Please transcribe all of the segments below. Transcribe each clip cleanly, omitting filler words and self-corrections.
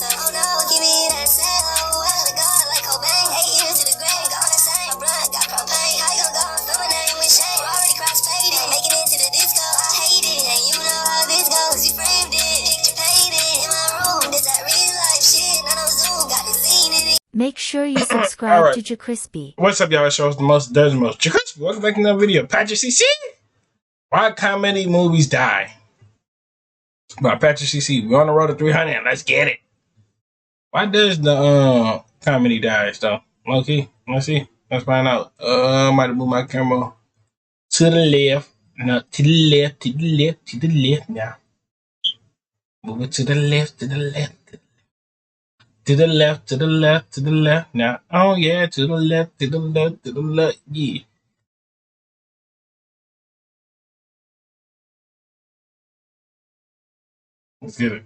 myself. Oh no, give me that cell. Oh, I gotta go like Cobain. 8 years to the grave, gone insane. My blood got propane. How you gon' go and throw my name with shame? Already cross-faded, making it to the disco. I hate it, and you know how this goes. You framed it, picture painted in my room. This that real life shit, none of Zoom. Got the scene in it. Make sure you subscribe to JerCrispy. What's up, y'all? Shows the most, does the most. JerCrispy, welcome back to another video. Patrick CC. Why comedy movies die? By Patrick CC. We're on the road to 300. Let's get it. Why does the comedy die though? Low-key. Let's see. Let's find out. I might have moved my camera to the left. No, to the left. To the left. To the left. Now. Move it to the left. To the left. To the left, to the left, to the left. Now, oh yeah, to the left, to the left, to the left, yeah. Let's get it.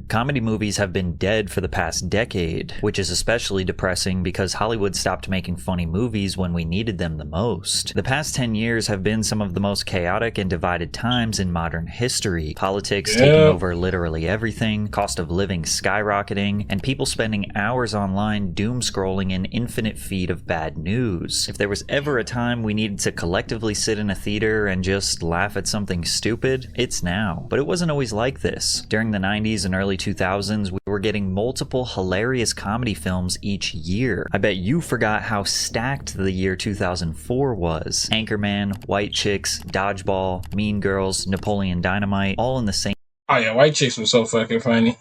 Comedy movies have been dead for the past decade, which is especially depressing because Hollywood stopped making funny movies when we needed them the most. The past 10 years have been some of the most chaotic and divided times in modern history. Politics taking over literally everything, cost of living skyrocketing, and people spending hours online doom scrolling an infinite feed of bad news. If there was ever a time we needed to collectively sit in a theater and just laugh at something stupid, it's now. But it wasn't always like this. During the 90s and early 2000s, we were getting multiple hilarious comedy films each year. I bet you forgot how stacked the year 2004 was. Anchorman, White Chicks, Dodgeball, Mean Girls, Napoleon Dynamite, all in the same Oh yeah, White Chicks was so fucking funny.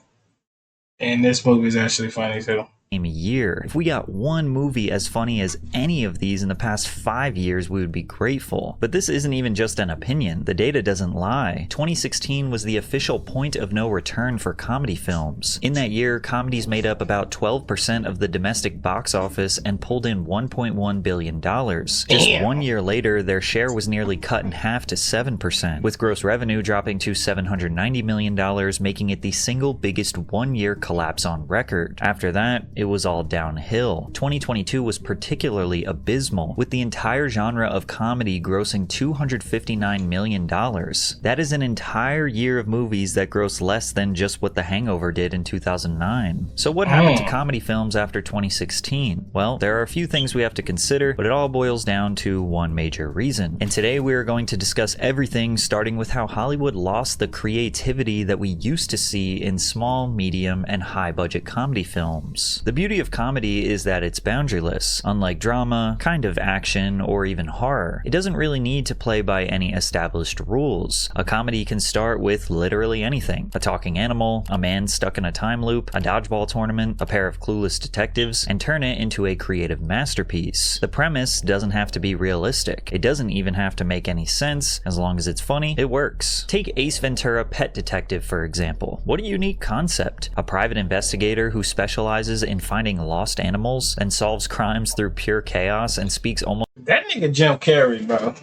And this movie is actually funny too. year. If we got one movie as funny as any of these in the past 5 years, we would be grateful. But this isn't even just an opinion. The data doesn't lie. 2016 was the official point of no return for comedy films. In that year, comedies made up about 12% of the domestic box office and pulled in $1.1 billion. Just 1 year later, their share was nearly cut in half to 7%, with gross revenue dropping to $790 million, making it the single biggest one-year collapse on record. After that, it was all downhill. 2022 was particularly abysmal, with the entire genre of comedy grossing $259 million. That is an entire year of movies that gross less than just what The Hangover did in 2009. So what happened to comedy films after 2016? Well, there are a few things we have to consider, but it all boils down to one major reason. And today we are going to discuss everything, starting with how Hollywood lost the creativity that we used to see in small, medium, and high-budget comedy films. The beauty of comedy is that it's boundaryless. Unlike drama, kind of action, or even horror, it doesn't really need to play by any established rules. A comedy can start with literally anything: a talking animal, a man stuck in a time loop, a dodgeball tournament, a pair of clueless detectives, and turn it into a creative masterpiece. The premise doesn't have to be realistic. It doesn't even have to make any sense. As long as it's funny, it works. Take Ace Ventura: Pet Detective, for example. What a unique concept. A private investigator who specializes in finding lost animals and solves crimes through pure chaos and speaks almost... That nigga Jim Carrey, bro.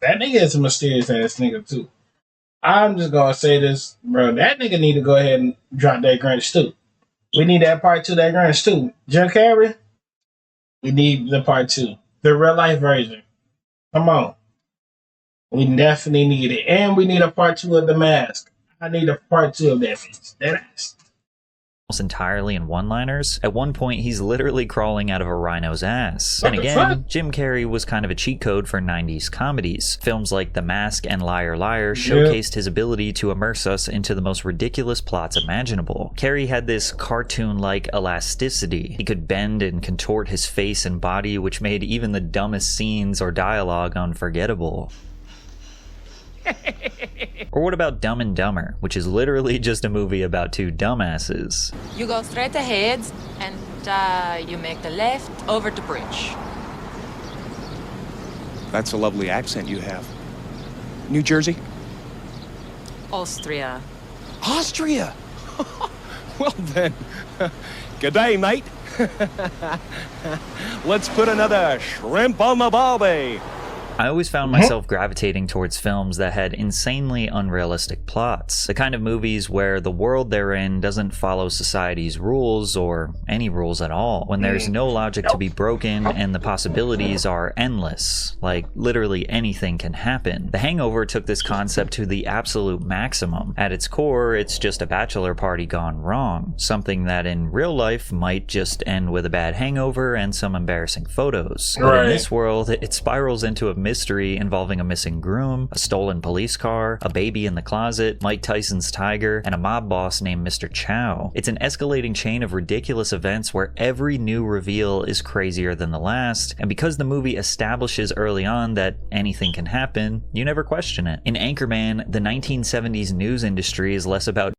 That nigga is a mysterious ass nigga too. I'm just gonna say this, bro. That nigga need to go ahead and drop that Grinch too. We need that part 2, that Grinch too. Jim Carrey, we need the part 2. The real life version. Come on. We definitely need it. And we need a part 2 of The Mask. I need a part 2 of that bitch. That ass. Entirely in one-liners. At one point, he's literally crawling out of a rhino's ass. What And the again, fuck? Jim Carrey was kind of a cheat code for 90s comedies. Films like The Mask and Liar Liar showcased his ability to immerse us into the most ridiculous plots imaginable. Carrey had this cartoon-like elasticity. He could bend and contort his face and body, which made even the dumbest scenes or dialogue unforgettable. Or what about Dumb and Dumber, which is literally just a movie about two dumbasses? You go straight ahead and you make the left over the bridge. That's a lovely accent you have. New Jersey? Austria. Austria? Well then, good day, mate. Let's put another shrimp on the barbie. I always found myself gravitating towards films that had insanely unrealistic plots. The kind of movies where the world they're in doesn't follow society's rules or any rules at all. When there's no logic to be broken and the possibilities are endless. Like, literally anything can happen. The Hangover took this concept to the absolute maximum. At its core, it's just a bachelor party gone wrong. Something that in real life might just end with a bad hangover and some embarrassing photos. But in this world, it spirals into a mystery involving a missing groom, a stolen police car, a baby in the closet, Mike Tyson's tiger, and a mob boss named Mr. Chow. It's an escalating chain of ridiculous events where every new reveal is crazier than the last, and because the movie establishes early on that anything can happen, you never question it. In Anchorman, the 1970s news industry is less about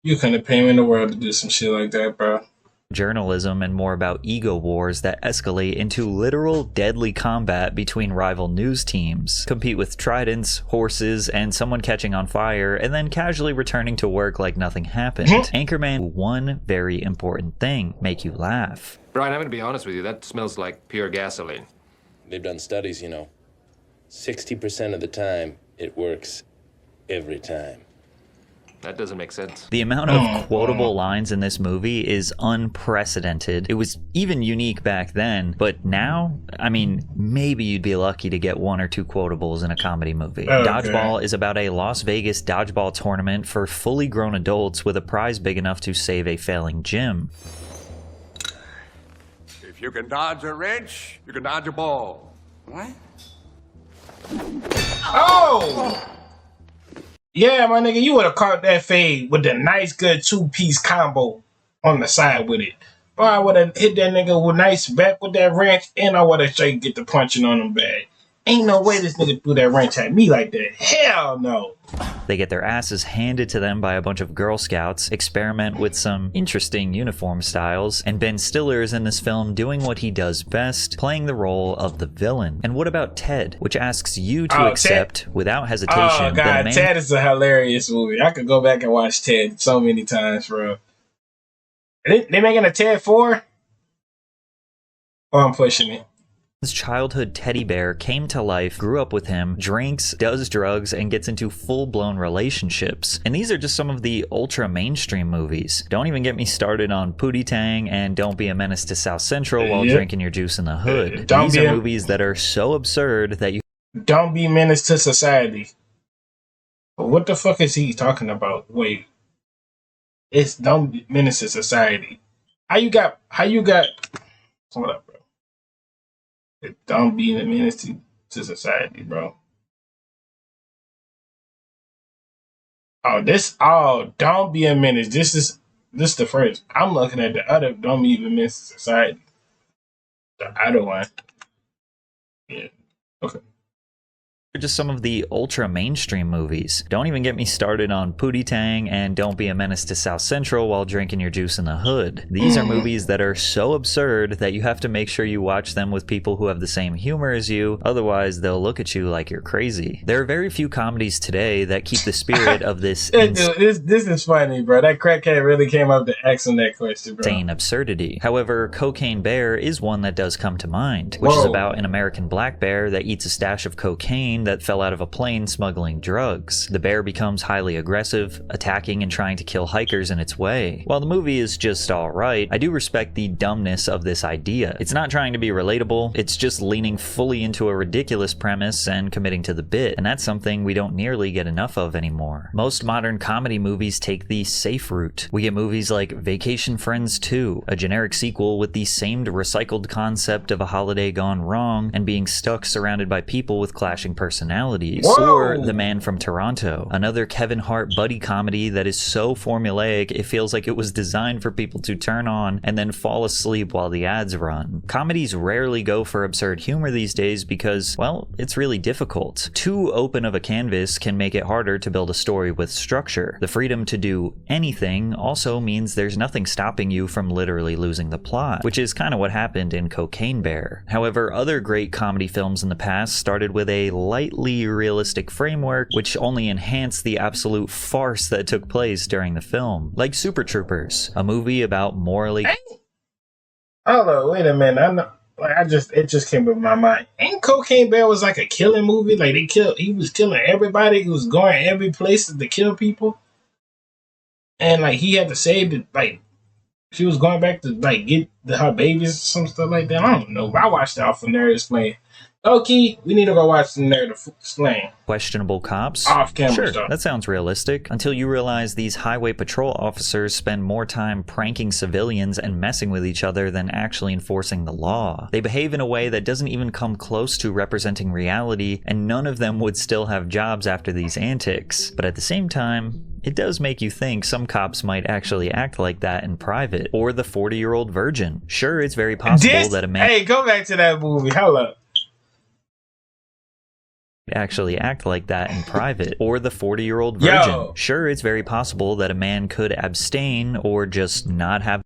You couldn't pay me in the world to do some shit like that, bro. journalism and more about ego wars that escalate into literal deadly combat between rival news teams, compete with tridents, horses, and someone catching on fire, and then casually returning to work like nothing happened. Anchorman, one very important thing, make you laugh. Brian, I'm gonna be honest with you, that smells like pure gasoline. They've done studies, 60% of the time, it works every time. That doesn't make sense. The amount of quotable lines in this movie is unprecedented. It was even unique back then, but now, I mean, maybe you'd be lucky to get one or two quotables in a comedy movie. Dodgeball is about a Las Vegas dodgeball tournament for fully grown adults with a prize big enough to save a failing gym. If you can dodge a wrench, you can dodge a ball. What? Oh! Yeah, my nigga, you would have caught that fade with the nice, good two-piece combo on the side with it. Boy, I would have hit that nigga with nice back with that wrench, and I would have straight get the punching on him bad. Ain't no way this nigga threw that wrench at me like that. Hell no. They get their asses handed to them by a bunch of Girl Scouts, experiment with some interesting uniform styles, and Ben Stiller is in this film doing what he does best, playing the role of the villain. And what about Ted, which asks you to accept, without hesitation, oh, God, Ted is a hilarious movie. I could go back and watch Ted so many times, bro. They making a Ted 4? Or I'm pushing it. His childhood teddy bear came to life, grew up with him, drinks, does drugs, and gets into full-blown relationships. And these are just some of the ultra-mainstream movies. Don't even get me started on Pootie Tang and Don't Be a Menace to South Central while drinking your juice in the hood. These are movies that are so absurd that you... Don't be menace to society. What the fuck is he talking about? Wait. It's Don't Be Menace to Society. How you got... Hold up, bro. Don't be a menace to society, bro. Don't be a menace. This is the first. I'm looking at the other Don't Be a Menace to Society. The other one. Yeah. Okay. Just some of the ultra-mainstream movies. Don't even get me started on Pootie Tang and Don't Be a Menace to South Central while drinking your juice in the hood. These are movies that are so absurd that you have to make sure you watch them with people who have the same humor as you, otherwise they'll look at you like you're crazy. There are very few comedies today that keep the spirit of this this is funny, bro. That crackhead really came up to ask him that question, bro. Insane absurdity. However, Cocaine Bear is one that does come to mind, which is about an American black bear that eats a stash of cocaine that fell out of a plane smuggling drugs. The bear becomes highly aggressive, attacking and trying to kill hikers in its way. While the movie is just alright, I do respect the dumbness of this idea. It's not trying to be relatable, it's just leaning fully into a ridiculous premise and committing to the bit, and that's something we don't nearly get enough of anymore. Most modern comedy movies take the safe route. We get movies like Vacation Friends 2, a generic sequel with the same recycled concept of a holiday gone wrong and being stuck surrounded by people with clashing personalities. Or The Man from Toronto, another Kevin Hart buddy comedy that is so formulaic it feels like it was designed for people to turn on and then fall asleep while the ads run. Comedies rarely go for absurd humor these days because, well, it's really difficult. Too open of a canvas can make it harder to build a story with structure. The freedom to do anything also means there's nothing stopping you from literally losing the plot, which is kind of what happened in Cocaine Bear. However, other great comedy films in the past started with a lightly realistic framework which only enhanced the absolute farce that took place during the film, like Super Troopers, a movie about morally... Hold on, wait a minute. I know. Like it just came up in my mind. Ain't Cocaine Bear was like a killing movie? Like he was killing everybody. He was going every place to kill people, and like he had to save the like. She was going back to like get her babies or some stuff like that. I don't know. I watched that off of Nerd Explain. Okay, we need to go watch the Nerd Explain. Questionable cops? Off camera sure, stuff. That sounds realistic. Until you realize these highway patrol officers spend more time pranking civilians and messing with each other than actually enforcing the law. They behave in a way that doesn't even come close to representing reality, and none of them would still have jobs after these antics. But at the same time, it does make you think some cops might actually act like that in private. Or the 40-year-old virgin. Sure, it's very possible that a man... Hey, go back to that movie. Hold up. Actually act like that in private. Or the 40-year-old virgin. Yo. Sure, it's very possible that a man could abstain or just not have...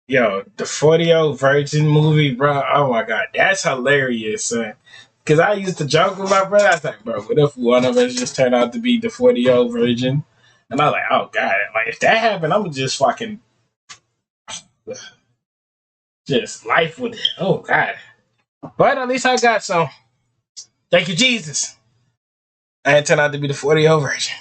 Yo, the 40-year-old virgin movie, bro. Oh my god, that's hilarious, son. Because I used to joke with my brother. I was like, bro, what if one of us just turned out to be the 40-year-old virgin? And I was like, oh god, like if that happened, I'm just fucking just life with it. Oh god. But at least I got some. Thank you, Jesus. I didn't turn out to be the 40-year-old virgin.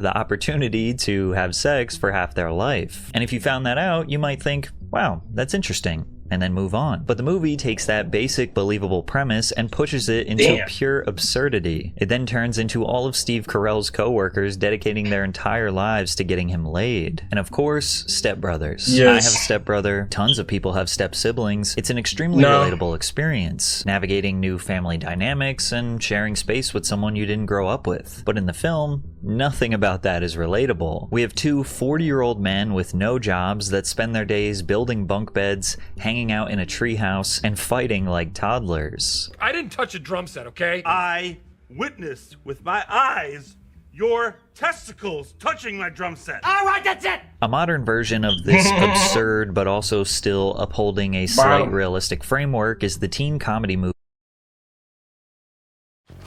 The opportunity to have sex for half their life. And if you found that out, you might think, wow, that's interesting, and then move on. But the movie takes that basic, believable premise and pushes it into pure absurdity. It then turns into all of Steve Carell's co-workers dedicating their entire lives to getting him laid. And of course, stepbrothers. Yes. I have a stepbrother. Tons of people have step-siblings. It's an extremely relatable experience, navigating new family dynamics and sharing space with someone you didn't grow up with. But in the film, nothing about that is relatable. We have two 40-year-old men with no jobs that spend their days building bunk beds, hanging out in a treehouse, and fighting like toddlers. I didn't touch a drum set, okay? I witnessed with my eyes your testicles touching my drum set. All right, that's it! A modern version of this absurd but also still upholding a slight realistic framework is the teen comedy movie.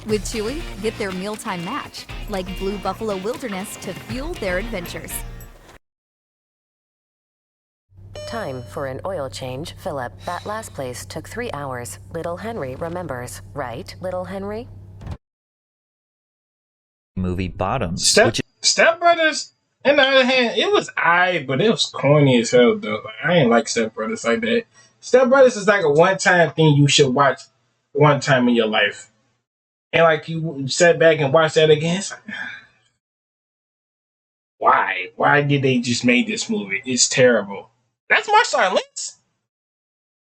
With Chewy, get their mealtime match, like Blue Buffalo Wilderness, to fuel their adventures. Time for an oil change. Philip, that last place took 3 hours. Little Henry remembers, right, Little Henry? Movie Bottoms. Step Brothers, on the other hand, it was but it was corny as hell, though. Like, I ain't like Step Brothers like that. Step Brothers is like a one-time thing you should watch one time in your life. And like you sat back and watched that again. It's like, why? Why did they just make this movie? It's terrible. That's Marshawn Lynch.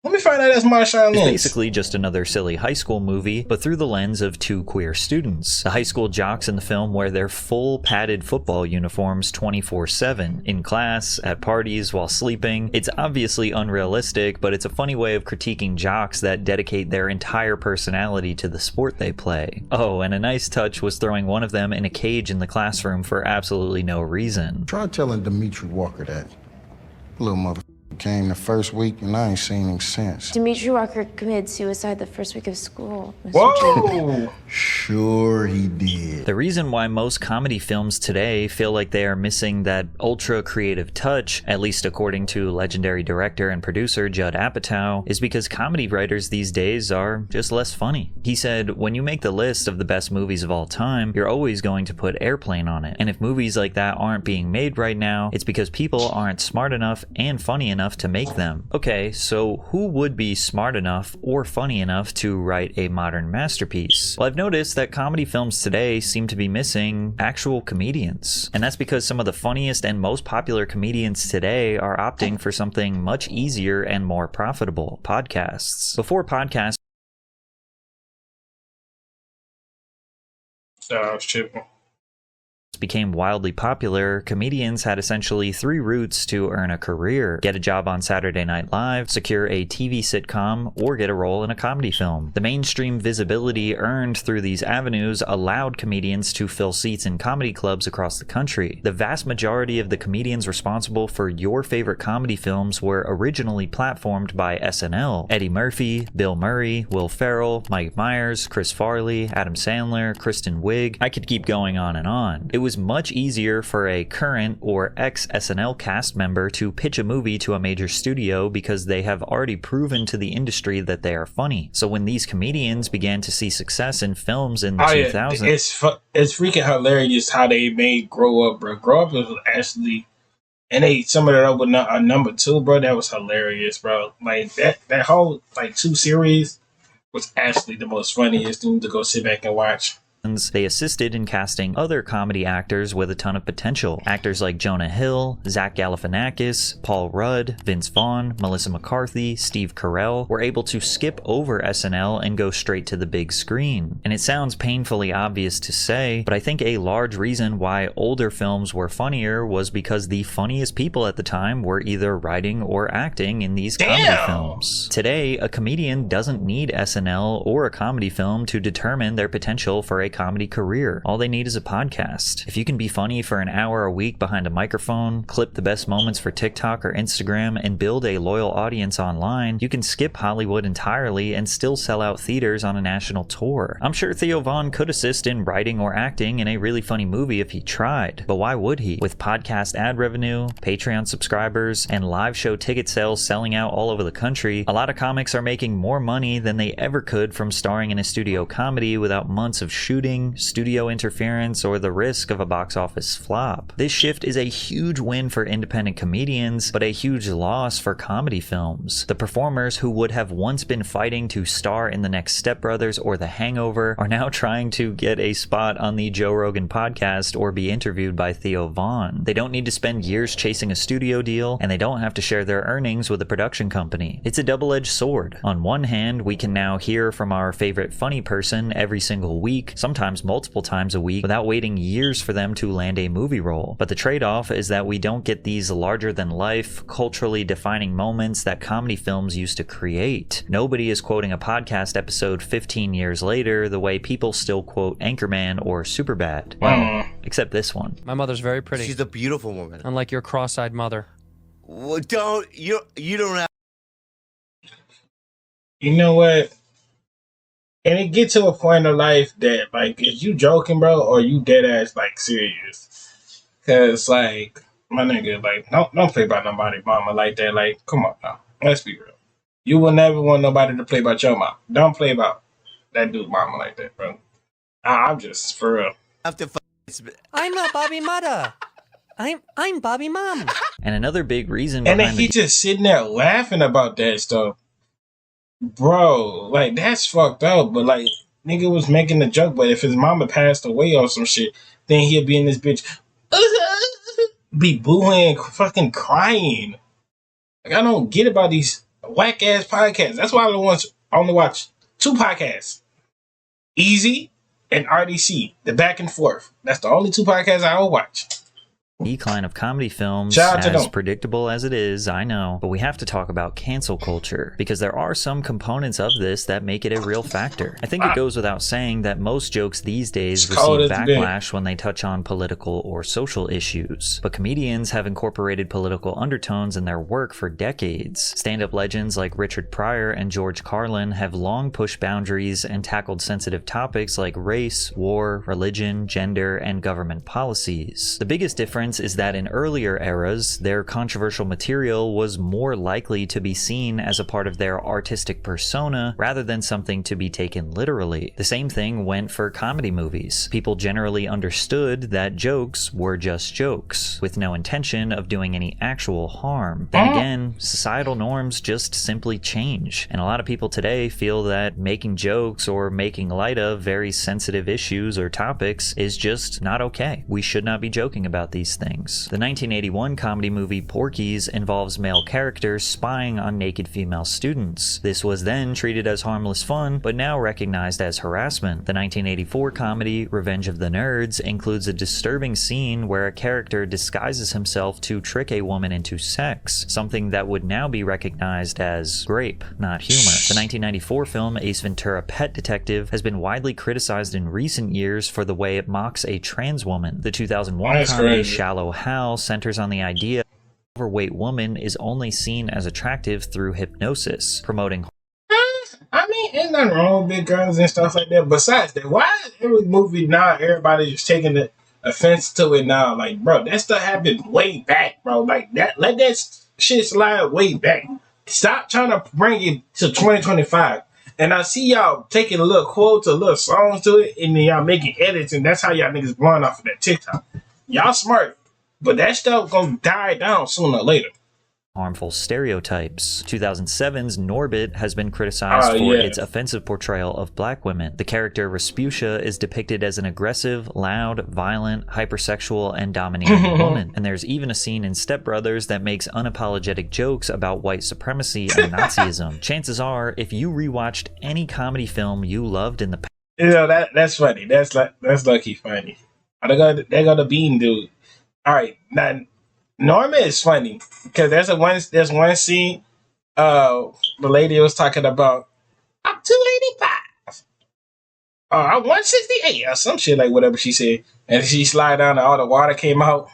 Let me find out that's Marshawn Lynch. It's basically just another silly high school movie, but through the lens of two queer students. The high school jocks in the film wear their full padded football uniforms 24/7, in class, at parties, while sleeping. It's obviously unrealistic, but it's a funny way of critiquing jocks that dedicate their entire personality to the sport they play. Oh, and a nice touch was throwing one of them in a cage in the classroom for absolutely no reason. Try telling Dimitri Walker that. Little mother came the first week and I ain't seen him since. Dimitri Walker committed suicide the first week of school. Whoa! Sure he did. The reason why most comedy films today feel like they are missing that ultra creative touch, at least according to legendary director and producer Judd Apatow, is because comedy writers these days are just less funny. He said, when you make the list of the best movies of all time, you're always going to put Airplane on it. And if movies like that aren't being made right now, it's because people aren't smart enough and funny enough to make them. Okay, so who would be smart enough or funny enough to write a modern masterpiece? Well, I've noticed that comedy films today seem to be missing actual comedians. And that's because some of the funniest and most popular comedians today are opting for something much easier and more profitable: podcasts. Before podcasts became wildly popular, comedians had essentially 3 routes to earn a career: get a job on Saturday Night Live, secure a TV sitcom, or get a role in a comedy film. The mainstream visibility earned through these avenues allowed comedians to fill seats in comedy clubs across the country. The vast majority of the comedians responsible for your favorite comedy films were originally platformed by SNL. Eddie Murphy, Bill Murray, Will Ferrell, Mike Myers, Chris Farley, Adam Sandler, Kristen Wiig. I could keep going on and on. It was much easier for a current or ex-SNL cast member to pitch a movie to a major studio because they have already proven to the industry that they are funny. So when these comedians began to see success in films in the 2000s... It's freaking hilarious how they made Grow Up, bro. Grow Up was actually... And they summed it up with a number 2, bro. That was hilarious, bro. Like, that whole, 2 series was actually the most funniest thing to go sit back and watch. They assisted in casting other comedy actors with a ton of potential. Actors like Jonah Hill, Zach Galifianakis, Paul Rudd, Vince Vaughn, Melissa McCarthy, Steve Carell were able to skip over SNL and go straight to the big screen. And it sounds painfully obvious to say, but I think a large reason why older films were funnier was because the funniest people at the time were either writing or acting in these comedy films. Today, a comedian doesn't need SNL or a comedy film to determine their potential for a comedy career. All they need is a podcast. If you can be funny for an hour a week behind a microphone, clip the best moments for TikTok or Instagram, and build a loyal audience online, you can skip Hollywood entirely and still sell out theaters on a national tour. I'm sure Theo Von could assist in writing or acting in a really funny movie if he tried, but why would he? With podcast ad revenue, Patreon subscribers, and live show ticket sales selling out all over the country, a lot of comics are making more money than they ever could from starring in a studio comedy without months of shooting, studio interference, or the risk of a box office flop. This shift is a huge win for independent comedians, but a huge loss for comedy films. The performers who would have once been fighting to star in the next Step Brothers or The Hangover are now trying to get a spot on the Joe Rogan podcast or be interviewed by Theo Von. They don't need to spend years chasing a studio deal, and they don't have to share their earnings with a production company. It's a double-edged sword. On one hand, we can now hear from our favorite funny person every single week, sometimes multiple times a week, without waiting years for them to land a movie role. But the trade-off is that we don't get these larger-than-life, culturally defining moments that comedy films used to create. Nobody is quoting a podcast episode 15 years later the way people still quote Anchorman or Superbad. Well, except this one. My mother's very pretty. She's a beautiful woman. Unlike your cross-eyed mother. Well, you don't have... You know what? And it gets to a point of life that, is you joking, bro, or you dead ass, serious? Because, my nigga, don't play by nobody's mama like that. Come on now. Let's be real. You will never want nobody to play about your mom. Don't play about that dude's mama like that, bro. I'm just, for real. I'm not Bobby Mata. I'm Bobby Mom. And another big reason and then he just sitting there laughing about that stuff. Bro, that's fucked up. But, nigga was making a joke. But if his mama passed away or some shit, then he'll be in this bitch, be booing, fucking crying. I don't get about these whack-ass podcasts. That's why I only watch 2 podcasts. Easy and RDC, the back and forth. That's the only 2 podcasts I will watch. Decline of comedy films, as predictable as it is, I know, but we have to talk about cancel culture, because there are some components of this that make it a real factor. I think it goes without saying that most jokes these days receive backlash when they touch on political or social issues, but comedians have incorporated political undertones in their work for decades. Stand-up legends like Richard Pryor and George Carlin have long pushed boundaries and tackled sensitive topics like race, war, religion, gender, and government policies. The biggest difference is that in earlier eras, their controversial material was more likely to be seen as a part of their artistic persona rather than something to be taken literally. The same thing went for comedy movies. People generally understood that jokes were just jokes, with no intention of doing any actual harm. Then again, societal norms just simply change, and a lot of people today feel that making jokes or making light of very sensitive issues or topics is just not okay. We should not be joking about these things. The 1981 comedy movie Porky's involves male characters spying on naked female students. This was then treated as harmless fun, but now recognized as harassment. The 1984 comedy Revenge of the Nerds includes a disturbing scene where a character disguises himself to trick a woman into sex, something that would now be recognized as rape, not humor. The 1994 film Ace Ventura: Pet Detective has been widely criticized in recent years for the way it mocks a trans woman. The 2001 comedy Shallow Hal centers on the idea that an overweight woman is only seen as attractive through hypnosis, promoting... I mean, ain't nothing wrong with big guns and stuff like that. Besides that, why is every movie now everybody just taking a offense to it now. Like, bro, that stuff happened way back, bro. Like that, let that shit slide way back. Stop trying to bring it to 2025. And I see y'all taking little quotes or little songs to it, and then y'all making edits, and that's how y'all niggas blowing off of that TikTok. Y'all smart, but that stuff gonna die down sooner or later. Harmful stereotypes. 2007's Norbit has been criticized for its offensive portrayal of black women. The character Rasputia is depicted as an aggressive, loud, violent, hypersexual, and domineering woman. And there's even a scene in Step Brothers that makes unapologetic jokes about white supremacy and Nazism. Chances are, if you rewatched any comedy film you loved in the past, you know, that's funny. That's lucky funny. They go the Bean Dude. All right, now Norma is funny because there's one scene. The lady was talking about, I'm 285. I'm 168 or some shit, like whatever she said, and she slid down and all the water came out.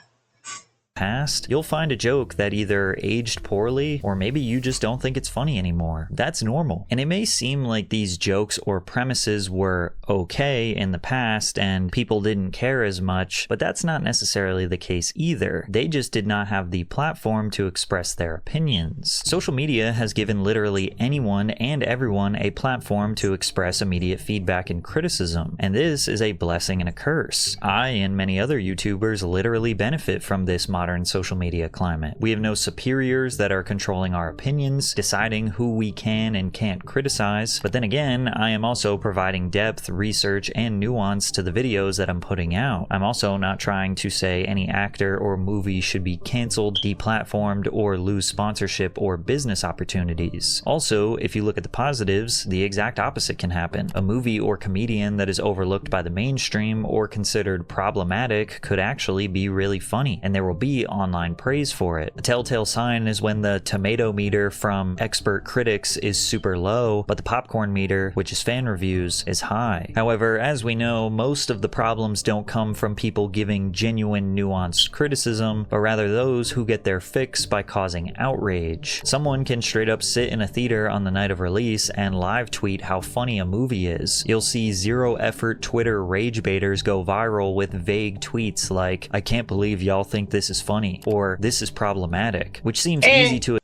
past, you'll find a joke that either aged poorly or maybe you just don't think it's funny anymore. That's normal. And it may seem like these jokes or premises were okay in the past and people didn't care as much, but that's not necessarily the case either. They just did not have the platform to express their opinions. Social media has given literally anyone and everyone a platform to express immediate feedback and criticism, and this is a blessing and a curse. I and many other YouTubers literally benefit from this modern social media climate. We have no superiors that are controlling our opinions, deciding who we can and can't criticize, but then again, I am also providing depth, research, and nuance to the videos that I'm putting out. I'm also not trying to say any actor or movie should be canceled, deplatformed, or lose sponsorship or business opportunities. Also, if you look at the positives, the exact opposite can happen. A movie or comedian that is overlooked by the mainstream or considered problematic could actually be really funny, and there will be online praise for it. A telltale sign is when the tomato meter from expert critics is super low, but the popcorn meter, which is fan reviews, is high. However, as we know, most of the problems don't come from people giving genuine, nuanced criticism, but rather those who get their fix by causing outrage. Someone can straight up sit in a theater on the night of release and live tweet how funny a movie is. You'll see zero effort Twitter rage baiters go viral with vague tweets like, "I can't believe y'all think this is funny," or "this is problematic," which seems easy to...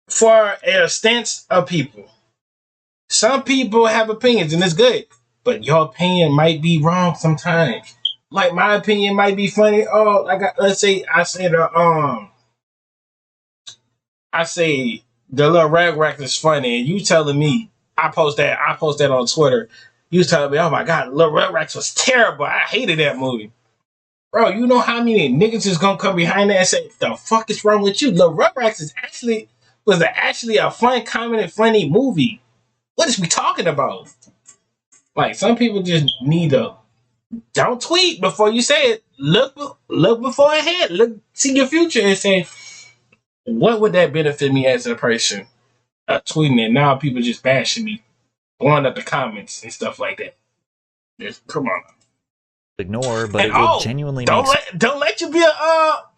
For a stance of people, some people have opinions and it's good, but your opinion might be wrong sometimes. Like my opinion might be funny. Oh, let's say I say the little rag rack is funny, and you telling me I post that on Twitter. You telling me, oh my god, Little Red Racks was terrible. I hated that movie. Bro, you know how many niggas is gonna come behind that and say, the fuck is wrong with you? Little Red Racks was actually a fun, comedy, funny movie. What is we talking about? Like, some people just need to don't tweet before you say it. Look before ahead. See your future and say, what would that benefit me as a person? Tweeting it. Now people just bashing me, blowing up the comments and stuff like that. Just, come on. Ignore, but it will genuinely don't let you be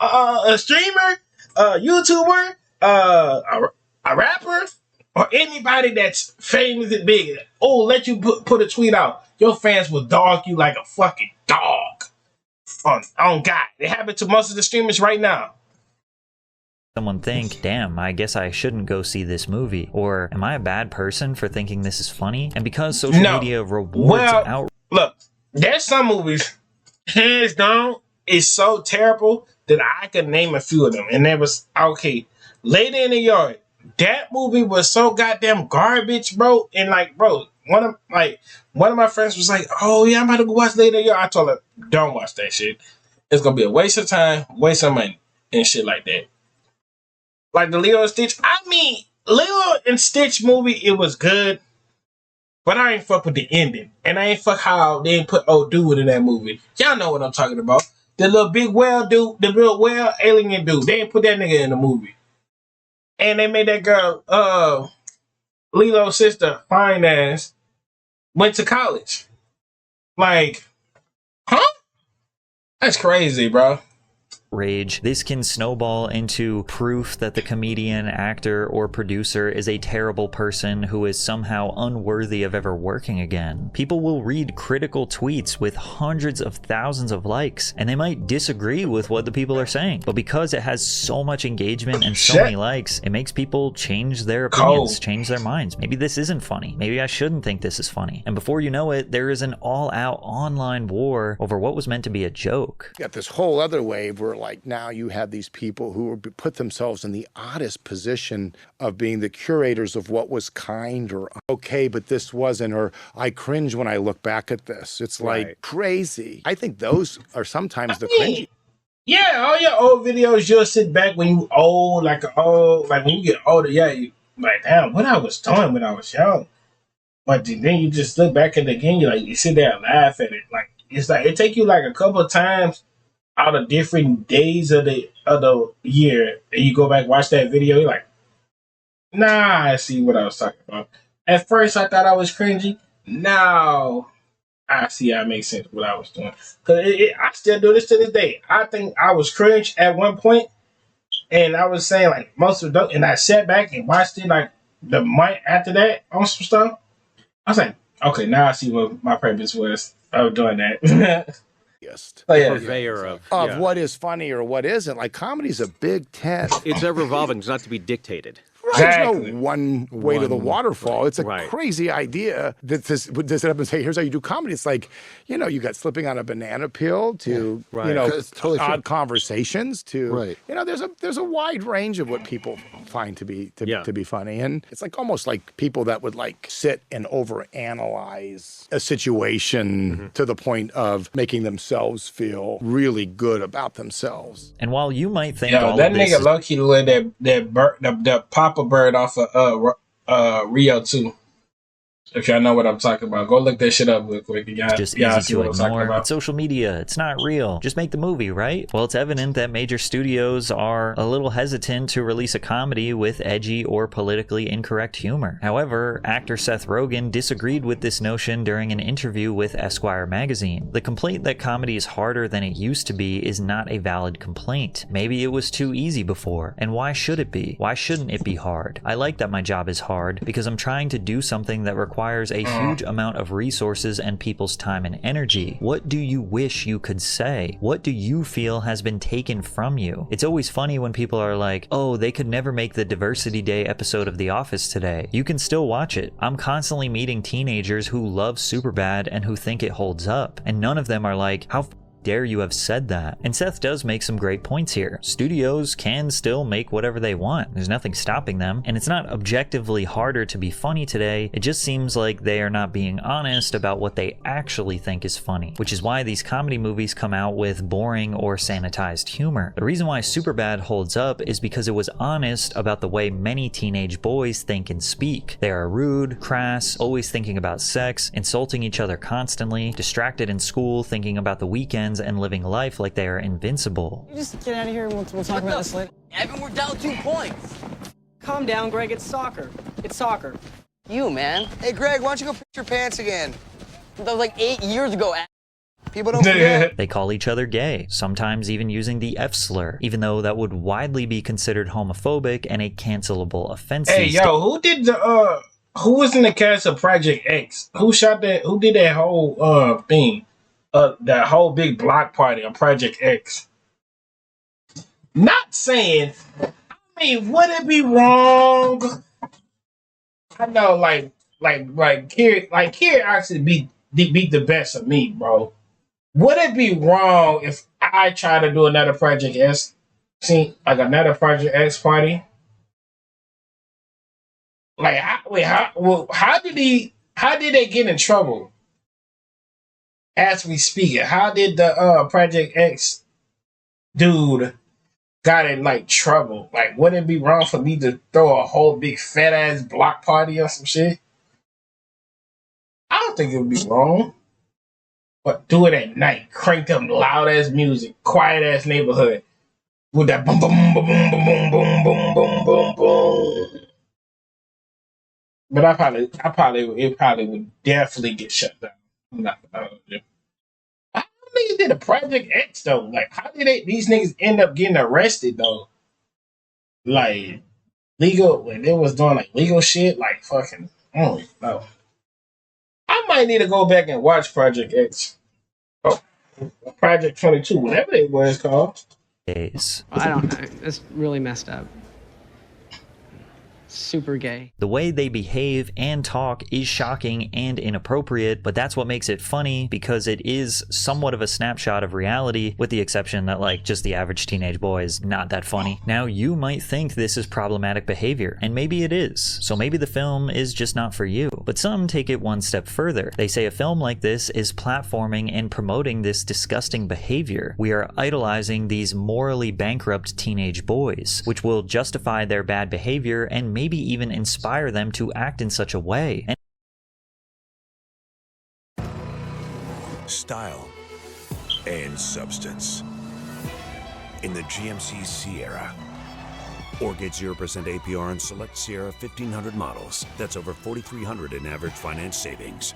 a streamer, a YouTuber, a rapper, or anybody that's famous and big. Oh, let you put a tweet out. Your fans will dog you like a fucking dog. On God, it happened to most of the streamers right now. Someone think, damn, I guess I shouldn't go see this movie, or am I a bad person for thinking this is funny? And because social media rewards look, there's some movies, hands down, is so terrible that I could name a few of them. And there was, okay, Lady in the Yard. That movie was so goddamn garbage, bro. And like, bro, one of my friends was like, oh yeah, I'm about to go watch Lady in the Yard. I told her, don't watch that shit. It's gonna be a waste of time, waste of money, and shit like that. Like the Lilo and Stitch. I mean, Lilo and Stitch movie, it was good. But I ain't fuck with the ending. And I ain't fuck how they ain't put old dude in that movie. Y'all know what I'm talking about. The little big whale dude, the little whale alien dude. They ain't put that nigga in the movie. And they made that girl, Lilo's sister, fine ass, went to college. Like, huh? That's crazy, bro. outrage, this can snowball into proof that the comedian, actor, or producer is a terrible person who is somehow unworthy of ever working again. People will read critical tweets with hundreds of thousands of likes, and they might disagree with what the people are saying, but because it has so much engagement and so many likes, it makes people change their opinions, change their minds. Maybe this isn't funny. Maybe I shouldn't think this is funny. And before you know it, there is an all-out online war over what was meant to be a joke. Got this whole other wave where, like, now you have these people who put themselves in the oddest position of being the curators of what was kind or okay, but this wasn't, or I cringe when I look back at this. It's like crazy. I think those are sometimes the cringy. Yeah, all your old videos, you'll sit back when you old, like when you get older, you like, damn, what I was doing when I was young. But then you just look back at it again, you sit there and laugh at it. Like, it's like, it take you like a couple of times out of different days of the year, and you go back, watch that video, you're like, nah, I see what I was talking about. At first, I thought I was cringy. Now, I see how it makes sense what I was doing. Because I still do this to this day. I think I was cringe at one point, and I was saying, like, most of the, and I sat back and watched it, like, the month after that on some stuff. I was like, okay, now I see what my purpose was of doing that. Purveyor of what is funny or what isn't. Like, comedy's a big tent. It's ever evolving. It's not to be dictated. There's no one way to the waterfall. It's a crazy idea that does it up and say, here's how you do comedy. It's like, you got slipping on a banana peel to, totally odd conversations to, there's a wide range of what people find to be funny. And it's like almost like people that would like sit and overanalyze a situation to the point of making themselves feel really good about themselves. And while you might think that nigga lucky to let that Papa Bird off of Rio 2. If y'all know what I'm talking about, go look that shit up real quick. It's just easy to ignore. It's social media. It's not real. Just make the movie, right? Well, it's evident that major studios are a little hesitant to release a comedy with edgy or politically incorrect humor. However, actor Seth Rogen disagreed with this notion during an interview with Esquire magazine. The complaint that comedy is harder than it used to be is not a valid complaint. Maybe it was too easy before, and why should it be? Why shouldn't it be hard? I like that my job is hard because I'm trying to do something that requires a huge amount of resources and people's time and energy. What do you wish you could say? What do you feel has been taken from you? It's always funny when people are like, oh, they could never make the Diversity Day episode of The Office today. You can still watch it. I'm constantly meeting teenagers who love Superbad and who think it holds up, and none of them are like, how dare you have said that? And Seth does make some great points here. Studios can still make whatever they want. There's nothing stopping them. And it's not objectively harder to be funny today. It just seems like they are not being honest about what they actually think is funny, which is why these comedy movies come out with boring or sanitized humor. The reason why Superbad holds up is because it was honest about the way many teenage boys think and speak. They are rude, crass, always thinking about sex, insulting each other constantly, distracted in school, thinking about the weekend, and living life like they are invincible. You just get out of here and we'll talk about this later. Evan, we're down 2 points. Calm down, Greg. It's soccer. It's soccer. You, man. Hey, Greg, why don't you go pick your pants again? That was like 8 years ago. People don't forget. They call each other gay, sometimes even using the F slur, even though that would widely be considered homophobic and a cancelable offense. Hey, yo, who was in the cast of Project X? Who shot that? Who did that whole thing? That whole big block party on Project X. Not saying, I mean, would it be wrong? I know, like Kira actually beat the best of me, bro. Would it be wrong if I try to do another Project X? See, like another Project X party? Like, how did they get in trouble? As we speak, how did the Project X dude got in like trouble? Like, wouldn't it be wrong for me to throw a whole big fat ass block party or some shit? I don't think it would be wrong. But do it at night, crank up loud ass music, quiet ass neighborhood with that boom boom boom boom boom boom boom boom boom boom. But it probably would definitely get shut down. I mean, did a Project X though. Like, how did these niggas end up getting arrested though? Like, legal when they was doing like legal shit, like fucking. I don't even know. I might need to go back and watch Project X. Oh, Project 22, whatever it was called. Days. I don't know. It's really messed up. Super gay. The way they behave and talk is shocking and inappropriate, but that's what makes it funny because it is somewhat of a snapshot of reality, with the exception that like just the average teenage boy is not that funny. Now you might think this is problematic behavior, and maybe it is, so maybe the film is just not for you. But some take it one step further. They say a film like this is platforming and promoting this disgusting behavior. We are idolizing these morally bankrupt teenage boys, which will justify their bad behavior and maybe even inspire them to act in such a way. Style and substance in the GMC Sierra. Or get 0% APR on select Sierra 1500 models. That's over $4,300 in average finance savings.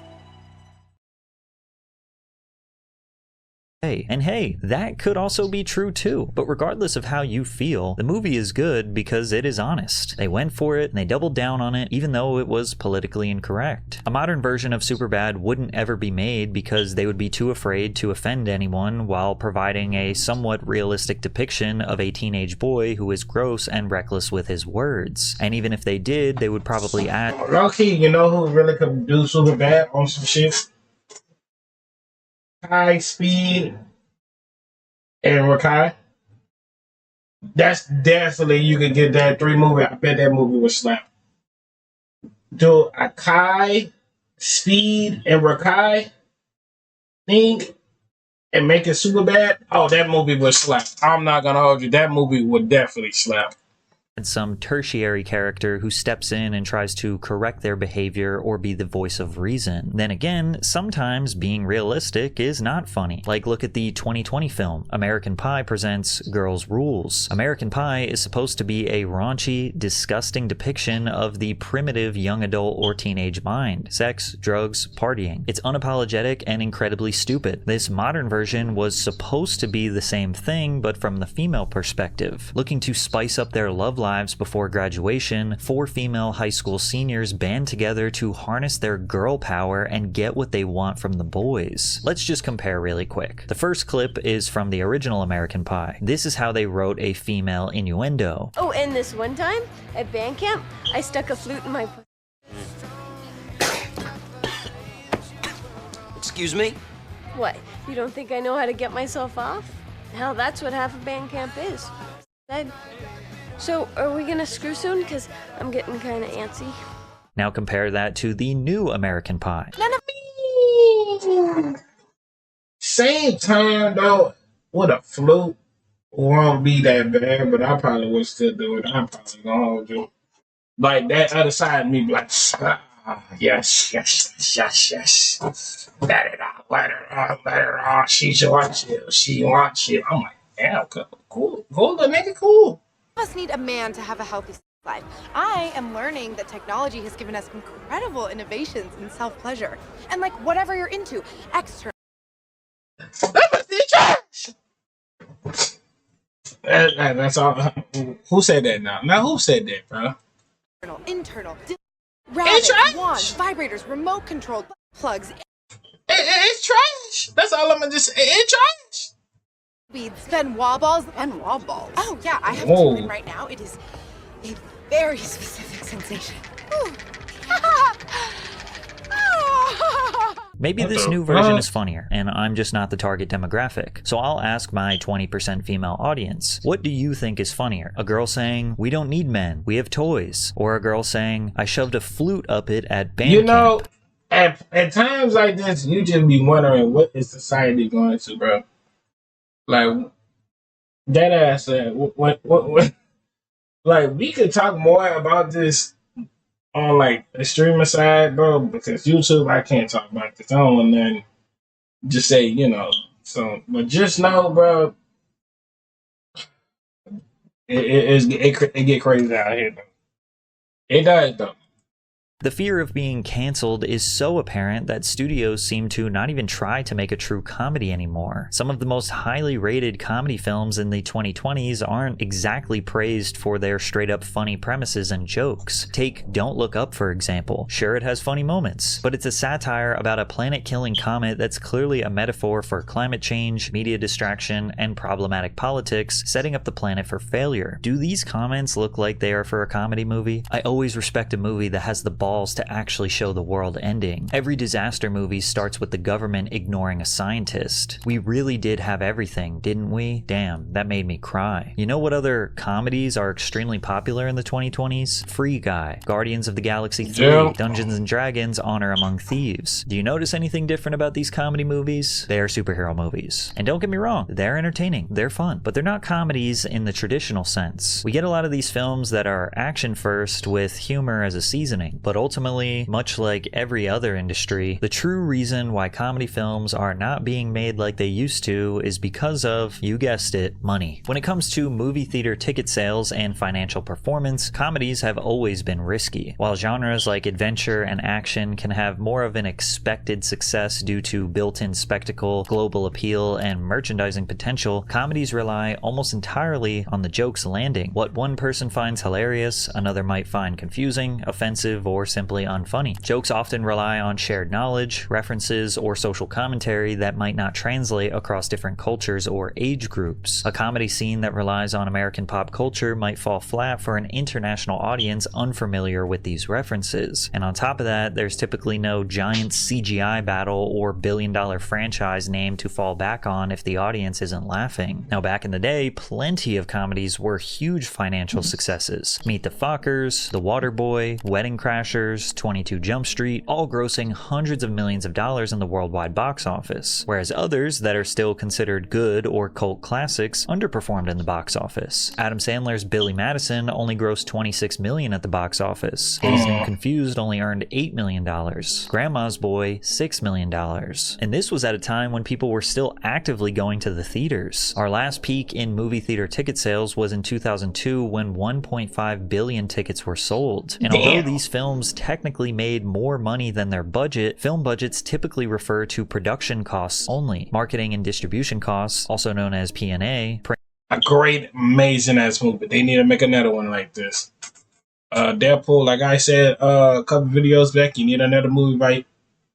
And hey, that could also be true too. But regardless of how you feel, the movie is good because it is honest. They went for it and they doubled down on it, even though it was politically incorrect. A modern version of Superbad wouldn't ever be made because they would be too afraid to offend anyone while providing a somewhat realistic depiction of a teenage boy who is gross and reckless with his words. And even if they did, they would probably add... Low-key, you know who really could do Superbad on some shit? High Speed and Rakai. That's definitely, you could get that 3 movie. I bet that movie would slap. Do a Kai, Speed, and Rakai thing and make it super bad. Oh, that movie would slap. I'm not gonna hold you. That movie would definitely slap. Some tertiary character who steps in and tries to correct their behavior or be the voice of reason. Then again, sometimes being realistic is not funny. Like look at the 2020 film, American Pie presents Girls' Rules. American Pie is supposed to be a raunchy, disgusting depiction of the primitive young adult or teenage mind. Sex, drugs, partying. It's unapologetic and incredibly stupid. This modern version was supposed to be the same thing, but from the female perspective. Looking to spice up their love lives before graduation, 4 female high school seniors band together to harness their girl power and get what they want from the boys. Let's just compare really quick. The first clip is from the original American Pie. This is how they wrote a female innuendo. Oh, and this one time at band camp, I stuck a flute in my... Excuse me? What? You don't think I know how to get myself off? Hell, that's what half of band camp is. So, are we gonna screw soon? Because I'm getting kind of antsy. Now compare that to the new American Pie. None of me. Same time though, with a flute won't be that bad, but I probably would still do it. I'm probably gonna hold you. Like that other side of me be like, yes. Let it out. She wants you. I'm like, damn, cool, the nigga, cool. Must need a man to have a healthy life. I am learning that technology has given us incredible innovations in self-pleasure. And like whatever you're into, external. That's all. Who said that now? Now who said that, bro? Internal. Rabbits, wands, vibrators, remote controlled plugs. It's trash. That's all I'm gonna just say. It's trash. Beads, then wall balls and wall balls. Oh yeah, I have two in right now. It is a very specific sensation. Maybe this new version is funnier, and I'm just not the target demographic. So I'll ask my 20% female audience, what do you think is funnier? A girl saying, we don't need men, we have toys. Or a girl saying, I shoved a flute up it at band camp. At times like this, you just be wondering, what is society going to, bro? Like, that ass, what? Like, we could talk more about this on, like, the streamer side, bro, because YouTube, I can't talk about this. I don't want to just say, so, but just know, bro, it get crazy out here, though. It does, though. The fear of being canceled is so apparent that studios seem to not even try to make a true comedy anymore. Some of the most highly rated comedy films in the 2020s aren't exactly praised for their straight up funny premises and jokes. Take Don't Look Up, for example. Sure, it has funny moments, but it's a satire about a planet-killing comet that's clearly a metaphor for climate change, media distraction, and problematic politics, setting up the planet for failure. Do these comments look like they are for a comedy movie? I always respect a movie that has the balls to actually show the world ending. Every disaster movie starts with the government ignoring a scientist. We really did have everything, didn't we? Damn, that made me cry. You know what other comedies are extremely popular in the 2020s? Free Guy, Guardians of the Galaxy 3, Dungeons and Dragons, Honor Among Thieves. Do you notice anything different about these comedy movies? They are superhero movies. And don't get me wrong, they're entertaining, they're fun, but they're not comedies in the traditional sense. We get a lot of these films that are action first with humor as a seasoning, but ultimately, much like every other industry, the true reason why comedy films are not being made like they used to is because of, you guessed it, money. When it comes to movie theater ticket sales and financial performance, comedies have always been risky. While genres like adventure and action can have more of an expected success due to built-in spectacle, global appeal, and merchandising potential, comedies rely almost entirely on the jokes landing. What one person finds hilarious, another might find confusing, offensive, or simply unfunny. Jokes often rely on shared knowledge, references, or social commentary that might not translate across different cultures or age groups. A comedy scene that relies on American pop culture might fall flat for an international audience unfamiliar with these references. And on top of that, there's typically no giant CGI battle or billion-dollar franchise name to fall back on if the audience isn't laughing. Now, back in the day, plenty of comedies were huge financial successes. Meet the Fockers, The Waterboy, Wedding Crashers, 22 Jump Street, all grossing hundreds of millions of dollars in the worldwide box office, whereas others that are still considered good or cult classics underperformed in the box office. Adam Sandler's Billy Madison only grossed $26 million at the box office. Dazed and Confused only earned $8 million. Grandma's Boy, $6 million. And this was at a time when people were still actively going to the theaters. Our last peak in movie theater ticket sales was in 2002 when 1.5 billion tickets were sold. And although these films technically made more money than their budget, film budgets typically refer to production costs only. Marketing and distribution costs, also known as P&A, a great, amazing ass movie. They need to make another one like this. Deadpool, like I said a couple videos back, you need another movie by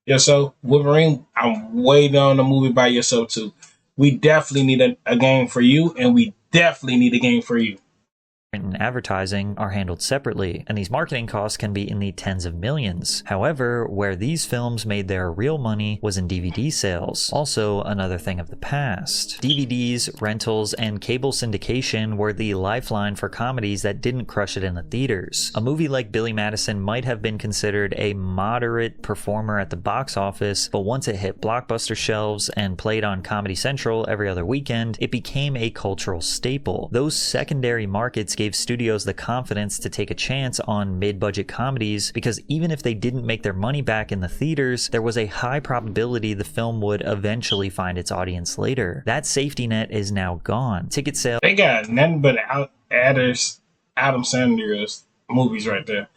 yourself. Wolverine, I'm waiting on a movie by yourself too. We definitely need a game for you, and we definitely need a game for you. and advertising are handled separately, and these marketing costs can be in the tens of millions. However, where these films made their real money was in DVD sales, also another thing of the past. DVDs, rentals, and cable syndication were the lifeline for comedies that didn't crush it in the theaters. A movie like Billy Madison might have been considered a moderate performer at the box office, but once it hit Blockbuster shelves and played on Comedy Central every other weekend, it became a cultural staple. Those secondary markets gave studios the confidence to take a chance on mid-budget comedies because even if they didn't make their money back in the theaters, there was a high probability the film would eventually find its audience later. That safety net is now gone. Ticket sales... They got nothing but Adam Sandler's movies right there.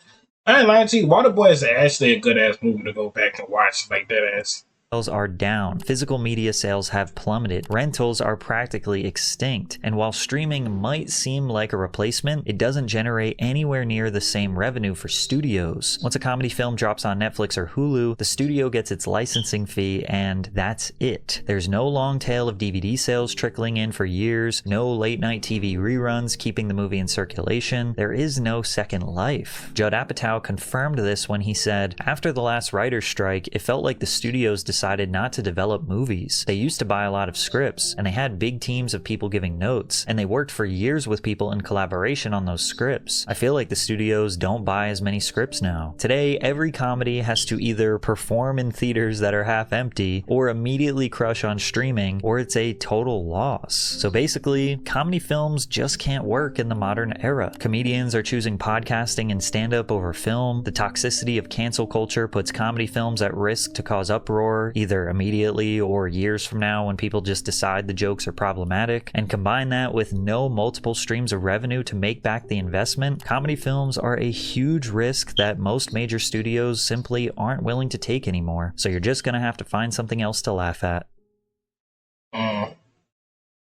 I ain't lying to you, Waterboy is actually a good-ass movie to go back and watch like that ass. Are down. Physical media sales have plummeted. Rentals are practically extinct. And while streaming might seem like a replacement, it doesn't generate anywhere near the same revenue for studios. Once a comedy film drops on Netflix or Hulu, the studio gets its licensing fee and that's it. There's no long tail of DVD sales trickling in for years, no late night TV reruns keeping the movie in circulation. There is no second life. Judd Apatow confirmed this when he said, after the last writer's strike, it felt like the studios decided not to develop movies. They used to buy a lot of scripts, and they had big teams of people giving notes, and they worked for years with people in collaboration on those scripts. I feel like the studios don't buy as many scripts now. Today, every comedy has to either perform in theaters that are half empty, or immediately crush on streaming, or it's a total loss. So basically, comedy films just can't work in the modern era. Comedians are choosing podcasting and stand-up over film. The toxicity of cancel culture puts comedy films at risk to cause uproar, either immediately or years from now when people just decide the jokes are problematic, and combine that with no multiple streams of revenue to make back the investment, comedy films are a huge risk that most major studios simply aren't willing to take anymore. So you're just gonna have to find something else to laugh at.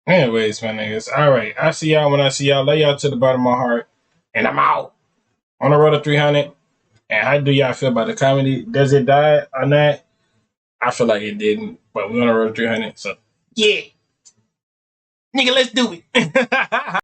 Anyways, my niggas. Alright, I see y'all when I see y'all. Lay y'all to the bottom of my heart. And I'm out. On the road to 300. And how do y'all feel about the comedy? Does it die on that? I feel like it didn't. But we're on the road to 300. So, yeah. Nigga, let's do it.